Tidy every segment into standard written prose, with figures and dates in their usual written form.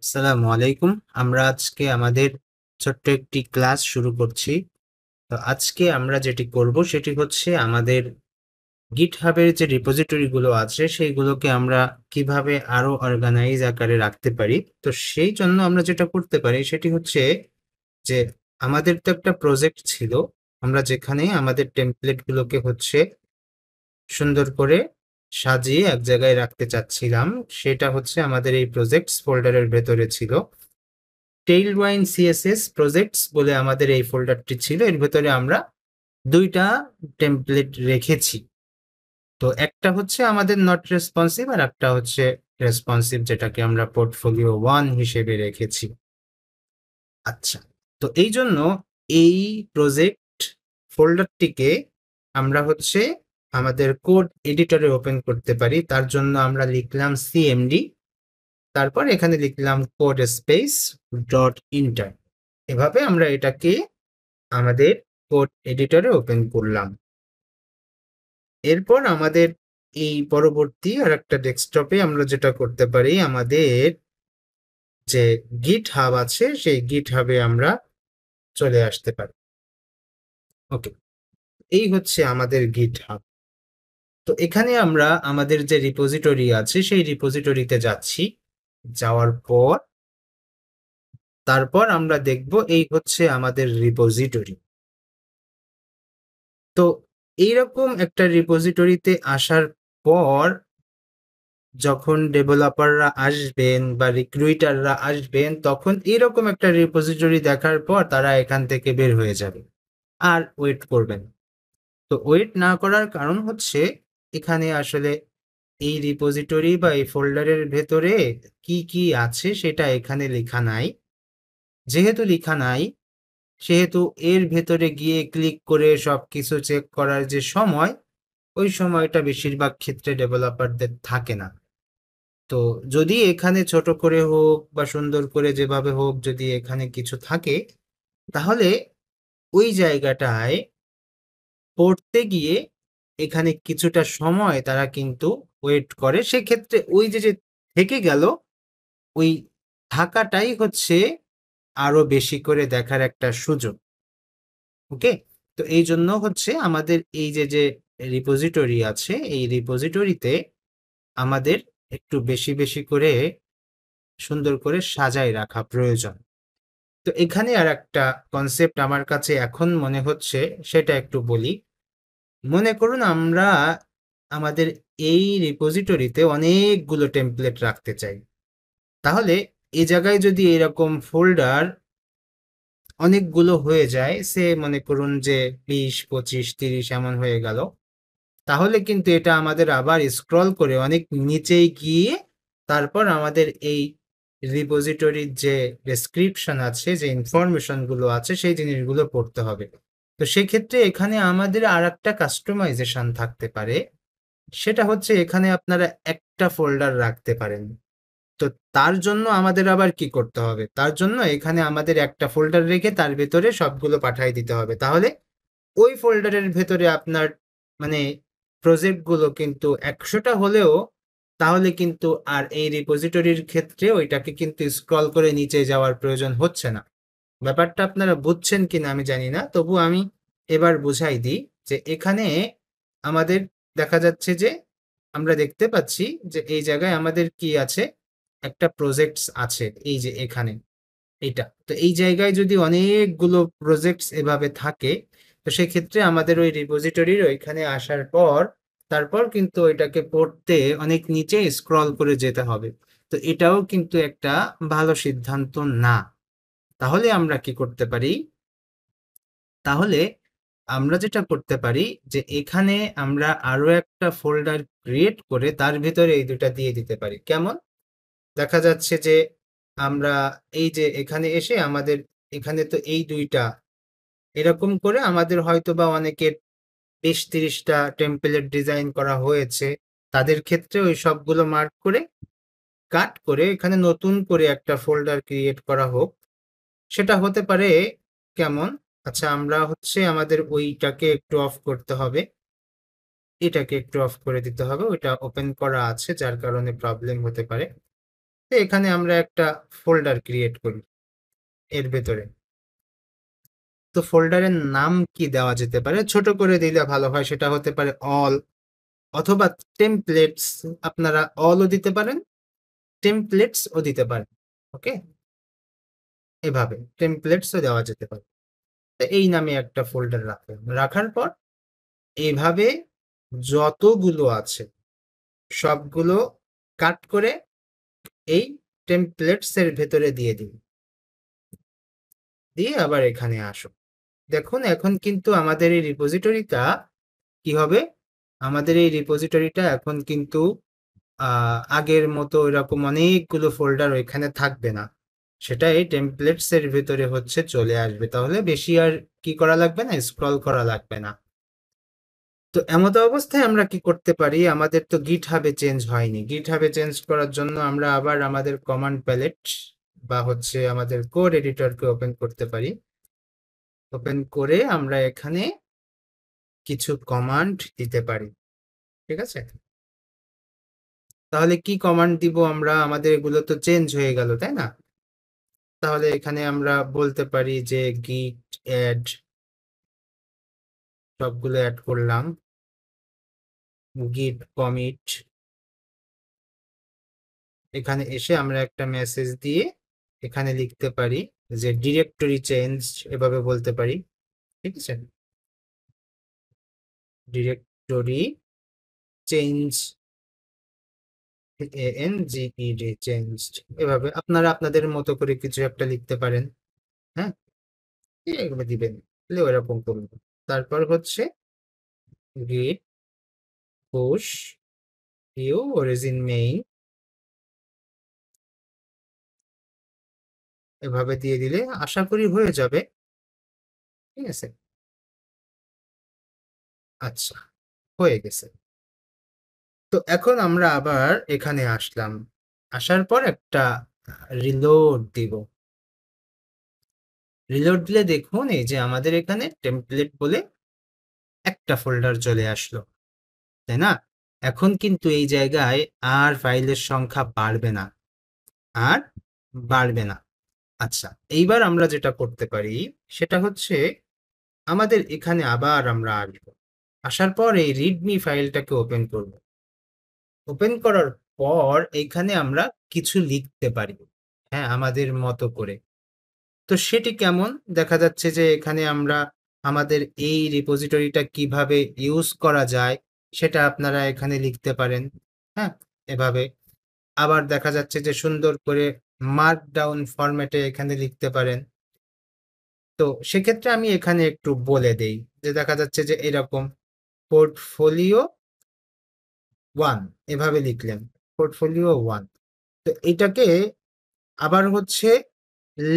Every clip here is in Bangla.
আসসালামু আলাইকুম। আমরা আজকে আমাদের ছোট্ট একটি ক্লাস শুরু করছি। তো আজকে আমরা যেটি করব সেটি হচ্ছে আমাদের GitHub এর যে রিপোজিটরি গুলো আছে সেইগুলোকে আমরা কিভাবে আরো অর্গানাইজ আকারে রাখতে পারি। তো সেই জন্য আমরা যেটা করতে পারি সেটি হচ্ছে যে আমাদের তো একটা প্রজেক্ট ছিল। আমরা যেখানে আমাদের টেমপ্লেট গুলোকে হচ্ছে সুন্দর করে সাজিয়ে এক জায়গায় রাখতে চাচ্ছিলাম। সেটা হচ্ছে আমাদের এই প্রজেক্টস ফোল্ডারের ভেতরে ছিল। টেইলওয়াইন সিএসএস প্রজেক্টস বলে আমাদের এই ফোল্ডারটি ছিল। এর ভেতরে আমরা দুইটা টেমপ্লেট রেখেছি। তো একটা হচ্ছে আমাদের নট রেসপন্সিভ আর একটা হচ্ছে রেসপন্সিভ, যেটাকে আমরা পোর্টফোলিও 1 হিসেবে রেখেছি। আচ্ছা, তো এই জন্য এই প্রজেক্ট ফোল্ডারটিকে আমরা হচ্ছে আমাদের কোড এডিটরে ওপেন করতে পারি। তার জন্য আমরা লিখলাম সিএমডি, তারপর এখানে লিখলাম কোড স্পেস ডট ইন্টার। এভাবে আমরা এটাকে আমাদের কোড এডিটরে ওপেন করলাম। এরপর আমাদের এই পরবর্তী আর একটা ডেস্কটপে আমরা যেটা করতে পারি, আমাদের যে গিট হাব আছে সেই গিট হাবে আমরা চলে আসতে পারি। ওকে, এই হচ্ছে আমাদের গিট হাব। তো এখানে আমরা আমাদের যে রিপোজিটরি আছে সেই রিপোজিটরিতে যাচ্ছি। যাওয়ার পর তারপর আমরা দেখব এই হচ্ছে আমাদের রিপোজিটরি। তো এইরকম একটা রিপোজিটরিতে আসার পর যখন ডেভেলপাররা আসবেন বা রিক্রুইটাররা আসবেন, তখন এরকম একটা রিপোজিটরি দেখার পর তারা এখান থেকে বের হয়ে যাবে আর ওয়েট করবেন। তো ওয়েট না করার কারণ হচ্ছে এখানে আসলে এই রিপোজিটরি বা এই ফোল্ডারের ভেতরে কি কি আছে সেটা এখানে লেখা নাই। যেহেতু লেখা নাই সেহেতু এর ভেতরে গিয়ে ক্লিক করে সবকিছু চেক করার যে সময়, ওই সময়টা বেশিরভাগ ক্ষেত্রে ডেভেলপারদের থাকে না। তো যদি এখানে ছোট করে হোক বা সুন্দর করে যেভাবে হোক, যদি এখানে কিছু থাকে তাহলে ওই জায়গাটায় পড়তে গিয়ে এখানে কিছুটা সময় তারা কিন্তু ওয়েট করে। সেক্ষেত্রে ওই যে যে থেকে গেল, ওই থাকাটাই হচ্ছে আরো বেশি করে দেখার একটা সুযোগ। ওকে, তো এই জন্য হচ্ছে আমাদের এই যে যে রিপোজিটরি আছে এই রিপোজিটরিতে আমাদের একটু বেশি বেশি করে সুন্দর করে সাজায় রাখা প্রয়োজন। তো এখানে আর একটা কনসেপ্ট আমার কাছে এখন মনে হচ্ছে, সেটা একটু বলি। মনে করুন আমরা আমাদের এই রিপোজিটরিতে অনেকগুলো টেমপ্লেট রাখতে চাই। তাহলে এই জায়গায় যদি এরকম ফোল্ডার অনেকগুলো হয়ে যায়, সে মনে করুন যে 20, 25, 30 এমন হয়ে গেল, তাহলে কিন্তু এটা আমাদের আবার স্ক্রল করে অনেক নিচেই গিয়ে তারপর আমাদের এই রিপোজিটরির যে ডেসক্রিপশন আছে, যে ইনফরমেশন গুলো আছে, সেই জিনিসগুলো পড়তে হবে। তো সেক্ষেত্রে এখানে আমাদের আর একটা কাস্টমাইজেশন থাকতে পারে। সেটা হচ্ছে এখানে আপনারা একটা ফোল্ডার রাখতে পারেন। তো তার জন্য আমাদের আবার কি করতে হবে? তার জন্য এখানে আমাদের একটা ফোল্ডার রেখে তার ভেতরে সবগুলো পাঠিয়ে দিতে হবে। তাহলে ওই ফোল্ডারের ভেতরে আপনার মানে প্রজেক্টগুলো কিন্তু 100টা হলেও তাহলে কিন্তু আর এই রিপোজিটরির ক্ষেত্রে ওইটাকে কিন্তু স্ক্রল করে নিচে যাওয়ার প্রয়োজন হচ্ছে না। ব্যাপারটা আপনারা বুঝছেন কিনা আমি জানি না, তবু আমি এবার বুঝাই দিই। যে এখানে আমাদের দেখা যাচ্ছে যে আমরা দেখতে পাচ্ছি যে এই জায়গায় আমাদের কি আছে, একটা প্রজেক্টস আছে এই যে এখানে এইটা। তো এই জায়গায় যদি অনেকগুলো প্রজেক্টস এভাবে থাকে, তো সেক্ষেত্রে আমাদের ওই রিপোজিটরির ওইখানে আসার পর তারপর কিন্তু ওইটাকে পড়তে অনেক নিচে স্ক্রল করে যেতে হবে। তো এটাও কিন্তু একটা ভালো সিদ্ধান্ত না। তাহলে আমরা কি করতে পারি? তাহলে আমরা যেটা করতে পারি যে এখানে আমরা আরো একটা ফোল্ডার ক্রিয়েট করে তার ভিতরে এই দুটা দিয়ে দিতে পারি। কেমন? দেখা যাচ্ছে যে আমরা এই যে এখানে এসে আমাদের এখানে তো এই দুইটা এরকম করে আমাদের হয়তোবা অনেকের 20-30টা টেমপ্লেট ডিজাইন করা হয়েছে। তাদের ক্ষেত্রে ওই সবগুলো মার্ক করে কাট করে এখানে নতুন করে একটা ফোল্ডার ক্রিয়েট করা হোক। সেটা হতে পারে কেমন? আচ্ছা, আমরা হচ্ছে আমাদের ওইটাকে একটু অফ করতে হবে, এটাকে একটু অফ করে দিতে হবে। ওইটা ওপেন করা আছে যার কারণে প্রবলেম হতে পারে। তো এখানে আমরা একটা ফোল্ডার ক্রিয়েট করি এর ভেতরে। তো ফোল্ডারের নাম কি দেওয়া যেতে পারে? ছোট করে দিলে ভালো হয়, সেটা হতে পারে অল অথবা টেমপ্লেটস। আপনারা অলও দিতে পারেন, টেমপ্লেটসও দিতে পারেন। ওকে, এভাবে টেমপ্লেটসও দেওয়া যেতে পারে। তো এই নামে একটা ফোল্ডার রাখবেন, রাখার পর এভাবে যতগুলো আছে সবগুলো কাট করে এই টেমপ্লেটস এর ভেতরে দিয়ে দিন, দিয়ে আবার এখানে আসুন। দেখুন এখন কিন্তু আমাদের এই রিপোজিটরিটা কি হবে, আমাদের এই রিপোজিটরিটা এখন কিন্তু আগের মতো এরকম অনেকগুলো ফোল্ডার ওইখানে থাকবে না, সেটা এই টেমপ্লেটস এর ভেতরে হচ্ছে চলে আসবে। তাহলে বেশি আর কি করা লাগবে না, স্ক্রল করা লাগবে না। তো এমত অবস্থায় আমরা কি করতে পারি, আমাদের তো গিট হাবে চেঞ্জ হয়নি। গিট হাবে চেঞ্জ করার জন্য আমরা আবার আমাদের কমান্ড প্যালেট বা হচ্ছে আমাদের কোড এডিটরকে ওপেন করতে পারি। ওপেন করে আমরা এখানে কিছু কমান্ড দিতে পারি। ঠিক আছে, তাহলে কি কমান্ড দিব আমরা? আমাদের এগুলো তো চেঞ্জ হয়ে গেল, তাই না? তাহলে এখানে আমরা বলতে পারি যে গিট অ্যাড, সবগুলো অ্যাড করলাম, গিট কমিট। এখানে এসে আমরা একটা মেসেজ দিয়ে এখানে লিখতে পারি যে ডিরেক্টরি চেঞ্জ, এভাবে বলতে পারি। ঠিক আছে, ডিরেক্টরি চেঞ্জ, ANGED চেঞ্জড, এভাবে আপনারা আপনাদের মতো করে কিছু একটা লিখতে পারেন। হ্যাঁ, এগুলো দিবেন, এরকম করুন। তারপর হচ্ছে git push new origin main, এভাবে দিয়ে দিলে আশা করি হয়ে যাবে। ঠিক আছে, আচ্ছা, হয়ে গেছে। তো এখন আমরা আবার এখানে আসলাম, আসার পর একটা রিলোড দিব। রিলোড দিলে দেখুন এই যে আমাদের এখানে টেমপ্লেট বলে একটা ফোল্ডার চলে আসলো, তাই না? এখন কিন্তু এই জায়গায় আর ফাইলের সংখ্যা বাড়বে না, আর বাড়বে না। আচ্ছা, এইবার আমরা যেটা করতে পারি সেটা হচ্ছে আমাদের এখানে আবার আমরা আসবো, আসার পর এই রিডমি ফাইলটাকে ওপেন করব। ওপেন করার পর এখানে আমরা কিছু লিখতে পারি, হ্যাঁ, আমাদের মতো করে। তো সেটি কেমন? দেখা যাচ্ছে যে এখানে আমরা আমাদের এই রিপোজিটরিটা কিভাবে ইউজ করা যায় সেটা আপনারা এখানে লিখতে পারেন। হ্যাঁ, এভাবে। আবার দেখা যাচ্ছে যে সুন্দর করে মার্কডাউন ফরম্যাটে এখানে লিখতে পারেন। তো সেক্ষেত্রে আমি এখানে একটু বলে দেই যে দেখা যাচ্ছে যে এরকম পোর্টফোলিও 1 এভাবে লিখলেন, পোর্টফোলিও 1। তো এটাকে আবার হচ্ছে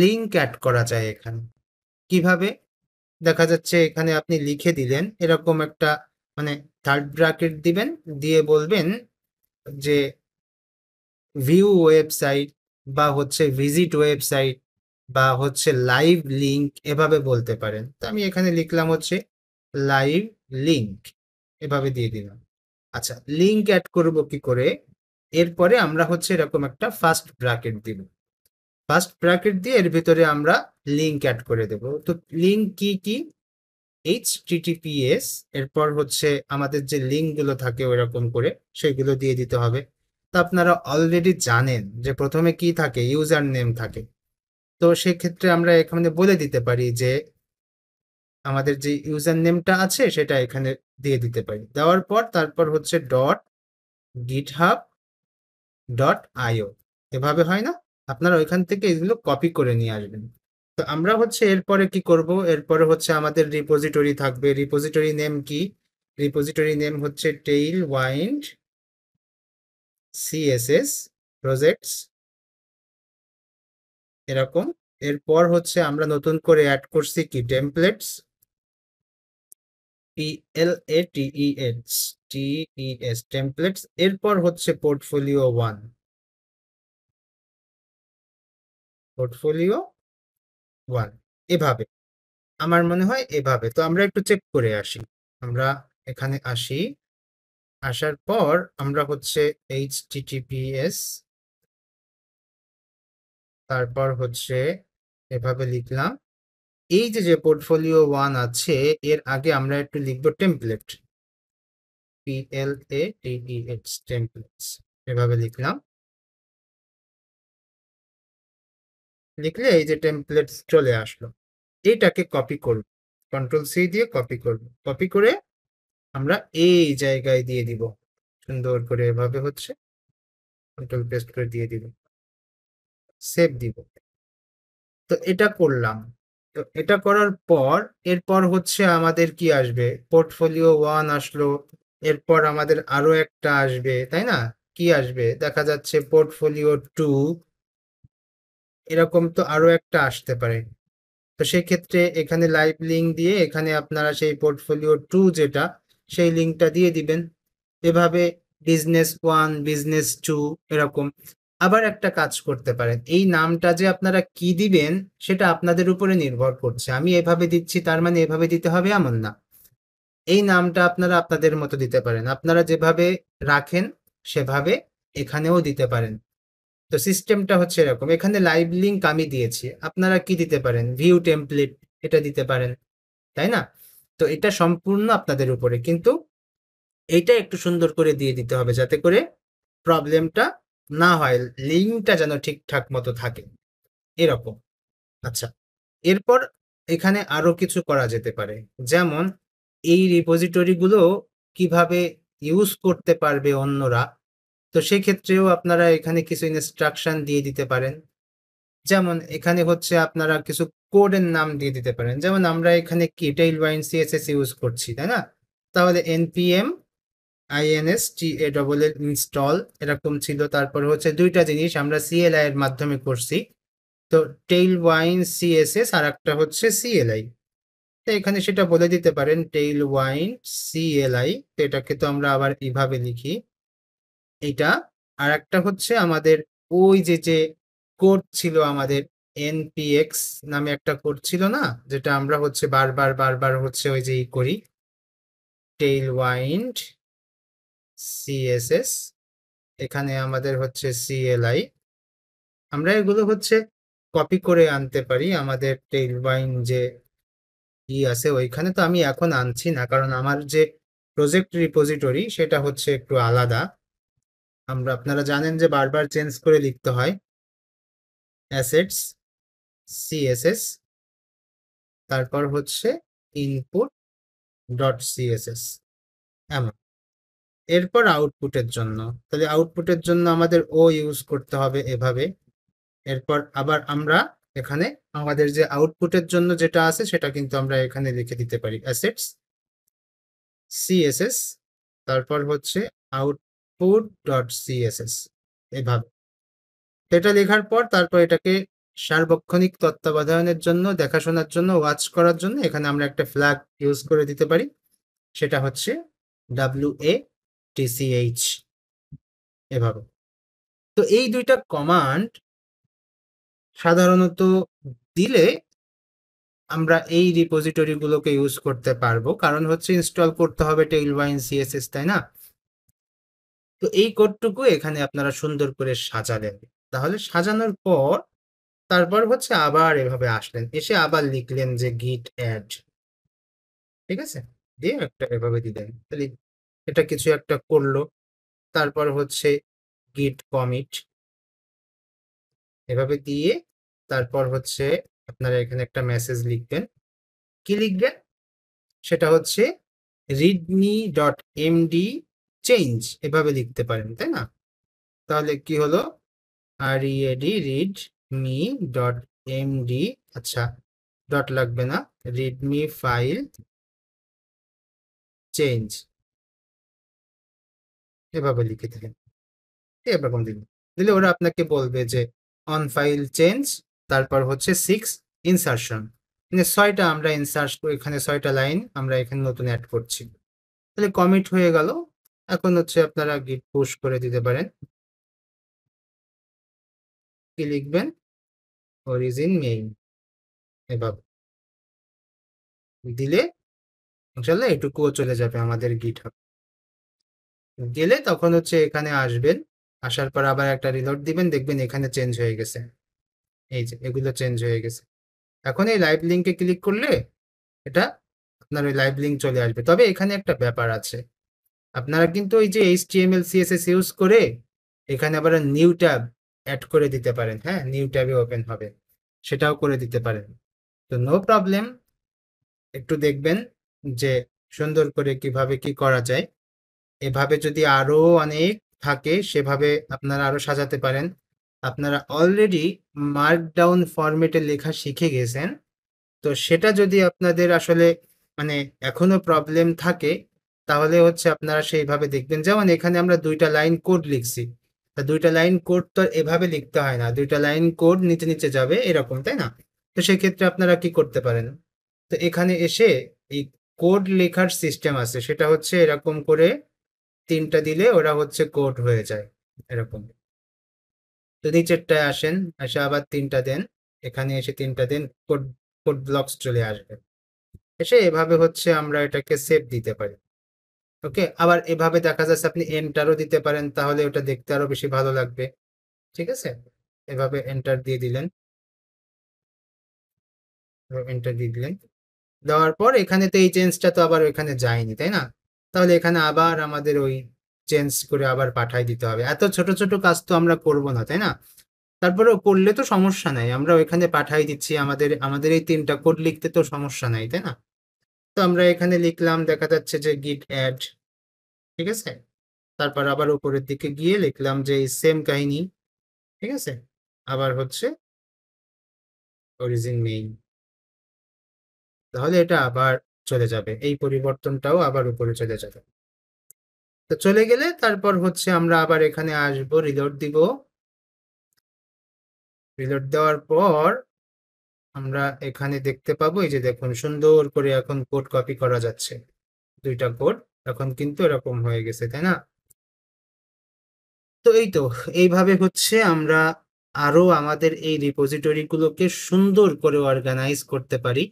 লিঙ্ক অ্যাড করা যায় এখানে। কিভাবে? দেখা যাচ্ছে এখানে আপনি লিখে দিলেন এরকম একটা, মানে থার্ড ব্র্যাকেট দিবেন, দিয়ে বলবেন যে ভিউ ওয়েবসাইট বা হচ্ছে ভিজিট ওয়েবসাইট বা হচ্ছে লাইভ লিঙ্ক, এভাবে বলতে পারেন। তো আমি এখানে লিখলাম হচ্ছে লাইভ লিঙ্ক, এভাবে দিয়ে দিলাম। আচ্ছা, লিঙ্ক অ্যাড করব কি করে? এরপরে আমরা হচ্ছে এরকম একটা ফার্স্ট ব্র্যাকেট দিব। ফার্স্ট ব্র্যাকেট দিয়ে এর ভিতরে আমরা লিঙ্ক অ্যাড করে দেব। তো লিঙ্ক কি কি? HTTPS, এরপর হচ্ছে আমাদের যে লিঙ্কগুলো থাকে ওইরকম করে সেগুলো দিয়ে দিতে হবে। তো আপনারা অলরেডি জানেন যে প্রথমে কি থাকে, ইউজার নেম থাকে। তো সেক্ষেত্রে আমরা এখানে বলে দিতে পারি যে আমাদের যে ইউজার নেমটা আছে সেটা এখানে দিয়ে দিতে পারি। দেওয়ার পর তারপর হচ্ছে .github.io, এভাবে হয় না? আপনারা ওইখান থেকে এগুলো কপি করে নিয়ে আসবেন। তো আমরা হচ্ছে এরপরে কি করব, এরপরে হচ্ছে আমাদের রিপোজিটরি থাকবে। রিপোজিটরি নেম কি? রিপোজিটরি নেম হচ্ছে টেইলওয়াইন্ড CSS প্রজেক্টস, এরকম। এরপর হচ্ছে আমরা নতুন করে অ্যাড করছি কি, টেমপ্লেটস, PLATES টেমপ্লেটস। এরপর হচ্ছে পোর্টফোলিও 1, পোর্টফোলিও 1, এভাবে। আমার মনে হয় এভাবে। তো আমরা একটু চেক করে আসি। আমরা এখানে আসি, আসার পর আমরা হচ্ছে HTTPS তারপর হচ্ছে এভাবে লিখলাম। এই যে পোর্টফোলিও 1 আছে এর আগে আমরা একটু লিখবো টেমপ্লেট, PLATEX টেমপ্লেটস, এভাবে লিখলাম। লিখলে এই যে টেমপ্লেটস চলে আসলো। এইটাকে কপি করব, কন্ট্রোল সি দিয়ে কপি করব। কপি করে আমরা এই জায়গায় দিয়ে দিব, সুন্দর করে এভাবে হচ্ছে কন্ট্রোল পেস্ট করে দিয়ে দিব, সেভ দিব। তো এটা করলাম। তো এটা করার পর এরপর হচ্ছে আমাদের কি আসবে, পোর্টফোলিও 1 আসলো, এরপর আমাদের আরো একটা আসবে, তাই না? কি আসবে দেখা যাচ্ছে পোর্টফোলিও 2, এরকম তো আরো একটা আসতে পারে। তো সেক্ষেত্রে এখানে লাইভ লিঙ্ক দিয়ে এখানে আপনারা সেই পোর্টফোলিও 2 যেটা, সেই লিঙ্কটা দিয়ে দিবেন। এভাবে বিজনেস 1, বিজনেস 2 এরকম। আবার একটা কাজ করতে পারেন, এই নামটা যে আপনারা কি দিবেন সেটা আপনাদের উপরে নির্ভর করছে। আমি এভাবে দিচ্ছি তার মানে এভাবে দিতে হবে এমন না। এই নামটা আপনারা আপনাদের মতো দিতে পারেন, আপনারা যেভাবে রাখেন সেভাবে এখানেও দিতে পারেন। তো সিস্টেমটা হচ্ছে এরকম, এখানে লাইভ লিঙ্ক আমি দিয়েছি, আপনারা কি দিতে পারেন, ভিউ টেমপ্লেট এটা দিতে পারেন, তাই না? তো এটা সম্পূর্ণ আপনাদের উপরে, কিন্তু এইটা একটু সুন্দর করে দিয়ে দিতে হবে যাতে করে প্রবলেমটা না হয়, লিঙ্কটা যেন ঠিকঠাক মতো থাকে এরকম। আচ্ছা, এরপর এখানে আরো কিছু করা যেতে পারে, যেমন এই রিপোজিটরিগুলো কিভাবে ইউজ করতে পারবে অন্যরা। তো সেক্ষেত্রেও আপনারা এখানে কিছু ইনস্ট্রাকশন দিয়ে দিতে পারেন। যেমন এখানে হচ্ছে আপনারা কিছু কোডের নাম দিয়ে দিতে পারেন, যেমন আমরা এখানে কি টেইলওয়াইন সিএসএস ইউজ করছি, তাই না? তাহলে npm install ইনস্টল এরকম ছিল। তারপর হচ্ছে দুইটা জিনিস আমরা CLI এর মাধ্যমে করছি, তো টেইলওয়াইন সিএসএস আর একটা হচ্ছে CLI। তো এখানে সেটা বলে দিতে পারেন টেইলওয়াইন CLI। তো এটাকে তো আমরা আবার এইভাবে লিখি এটা। আর একটা হচ্ছে আমাদের ওই যে কোড ছিল আমাদের npx নামে একটা কোড ছিল না, যেটা আমরা হচ্ছে বারবার বারবার হচ্ছে ওই যে করি, টেইলওয়াইন্ড সিএসএস, এখানে আমাদের হচ্ছে CLI। আমরা এগুলো হচ্ছে কপি করে আনতে পারি আমাদের টেইলওয়াইন যে আছে ওইখানে। তো আমি এখন আনছি না কারণ আমার যে প্রজেক্ট রিপোজিটরি সেটা হচ্ছে একটু আলাদা। আপনারা জানেন যে বারবার চেঞ্জ করে লিখতে হয়, অ্যাসেটস সিএসএস, তারপর হচ্ছে ইনপুট ডট সিএসএস এমন। এরপর আউটপুটের জন্য, তাহলে আউটপুটের জন্য আমাদের ও ইউজ করতে হবে এভাবে। এরপর আবার আমরা এখানে আমাদের যে আউটপুটের জন্য যেটা আছে সেটা কিন্তু আমরা এখানে লিখে দিতে পারি, অ্যাসেটস সিএসএস, তারপর হচ্ছে আউটপুট ডট সিএসএস এভাবে। এটা লেখার পর তারপর এটাকে সার্বক্ষণিক তত্ত্বাবধানের জন্য, দেখাশোনার জন্য, ওয়াচ করার জন্য এখানে আমরা একটা ফ্ল্যাগ ইউজ করে দিতে পারি, সেটা হচ্ছে WATCH এভাবে। তো এই দুইটা কমান্ড সাধারণত দিলে আমরা এই রিপোজিটরি গুলোকে ইউজ করতে পারবো, কারণ হচ্ছে ইনস্টল করতে হবে টেইলওয়াইন সিএসএস, তাই না? তো এই কোডটুকু এখানে আপনারা সুন্দর করে সাজালেন। তাহলে সাজানোর পর তারপর হচ্ছে আবার এভাবে আসলেন, এসে আবার লিখলেন যে গিট অ্যাড, ঠিক আছে? দিয়ে একটা এভাবে দিলেন, তাহলে এটা কিছু একটা করলো। তারপর হচ্ছে গিট কমিট এভাবে দিয়ে তারপর হচ্ছে আপনারা এখানে একটা মেসেজ লিখবেন। কি লিখবেন সেটা হচ্ছে readme ডট md চেঞ্জ, এভাবে লিখতে পারেন, তাই না? তাহলে কি হলো, read me ডট md, আচ্ছা ডট লাগবে না, readme ফাইল চেঞ্জ এভাবে লিখে দিলেন। এরকম দিলেন, দিলে ওরা আপনাকে বলবে যে অন ফাইল চেঞ্জ, তারপর হচ্ছে 6 ইনসারশন, মানে 6টা আমরা ইনসার্ট, এখানে 6টা লাইন আমরা এখানে নতুন অ্যাড করছি। তাহলে কমিট হয়ে গেল। এখন হচ্ছে আপনারা গিট পুশ করে দিতে পারেন। কি লিখবেন, অরিজিন মেইন এভাবে দিলে ইনশাল্লাহ এটুকুও চলে যাবে আমাদের গিটহাব। গেলে তখন হচ্ছে এখানে আসবেন, আসার পর আবার একটা রিলোড দিবেন, দেখবেন এখানে চেঞ্জ হয়ে গেছে। এই যে এগুলো চেঞ্জ হয়ে গেছে। এখন এই লাইভ লিঙ্কে ক্লিক করলে এটা আপনার ওই লাইভ লিঙ্ক চলে আসবে। তবে এখানে একটা ব্যাপার আছে, আপনারা কিন্তু ওই যে HTML CSS ইউজ করে এখানে আবার নিউ ট্যাব অ্যাড করে দিতে পারেন। হ্যাঁ, নিউ ট্যাবে ওপেন হবে, সেটাও করে দিতে পারেন। তো নো প্রবলেম, একটু দেখবেন যে সুন্দর করে কিভাবে কি করা যায়। এভাবে যদি আরো অনেক থাকে সেভাবে আপনারা আরো সাজাতে পারেন। আপনারা অলরেডি মার্কডাউন ফরম্যাটে লেখা শিখে গেছেন, তো সেটা যদি আপনাদের আসলে মানে এখনো প্রবলেম থাকে, তাহলে হচ্ছে আপনারা সেইভাবে দেখবেন। যেমন এখানে আমরা 2টা লাইন কোড লিখছি, তা 2টা লাইন কোড তো এভাবে লিখতে হয় না, 2টা লাইন কোড নিচে নিচে যাবে এরকম, তাই না? তো সেক্ষেত্রে আপনারা কি করতে পারেন, তো এখানে এসে এই কোড লেখার সিস্টেম আছে, সেটা হচ্ছে এরকম করে 3টা দিলে ওরা হচ্ছে কোড হয়ে যায় এরকম। তো নিচেরটায় আসেন, এসে আবার 3টা দেন, এখানে এসে 3টা দেন, কোড কোড ব্লকস চলে আসবে। এসে এভাবে হচ্ছে আমরা এটাকে সেভ দিতে পারি। ওকে, আবার এভাবে দেখা যাচ্ছে আপনি এন্টারও দিতে পারেন, তাহলে ওটা দেখতে আরো বেশি ভালো লাগবে। ঠিক আছে, এভাবে এন্টার দিয়ে দিলেন, এন্টার দিয়ে দিলেন, দেওয়ার পর এখানে তো এই চেঞ্জটা তো আবার ওইখানে যায়নি, তাই না? তাহলে এখানে আবার আমাদের ওই চেঞ্জ করে আবার পাঠাই দিতে হবে। এত ছোট ছোট কাজ তো আমরা করব না, তাই না? তারপরেও করলে তো সমস্যা নাই, আমরা ওইখানে পাঠাই দিচ্ছি, আমাদের আমাদের এই 3টা কোড লিখতে তো সমস্যা নাই, তাই না? তো আমরা এখানে লিখলাম, দেখা যাচ্ছে যে গিট অ্যাড, ঠিক আছে। তারপর আবার উপরের দিকে গিয়ে লিখলাম যে এই সেম কাহিনী, ঠিক আছে। আবার হচ্ছে অরিজিন মেইন, তাহলে এটা আবার চলে যাবে, এই পরিবর্তনটাও আবার উপরে চলে যাবে। তো চলে গেলে তারপর হচ্ছে আমরা আবার এখানে আসবো, রিলোড দিব। রিলোড দেওয়ার পর আমরা এখানে দেখতে পাবো, এই যে দেখুন সুন্দর করে এখন কোড কপি করা যাচ্ছে, 2টা কোড এখন কিন্তু এরকম হয়ে গেছে, তাই না? তো এই তো, এইভাবে হচ্ছে আমরা আরো আমাদের এই রিপোজিটরি গুলোকে সুন্দর করে অর্গানাইজ করতে পারি।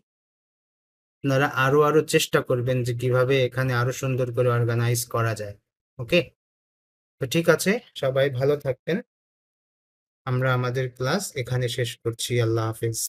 আপনারা আরো আরো চেষ্টা করবেন যে কিভাবে এখানে আরো সুন্দর করে অর্গানাইজ করা যায়। ওকে, তো ঠিক আছে, সবাই ভালো থাকবেন। আমরা আমাদের ক্লাস এখানে শেষ করছি। আল্লাহ হাফিজ।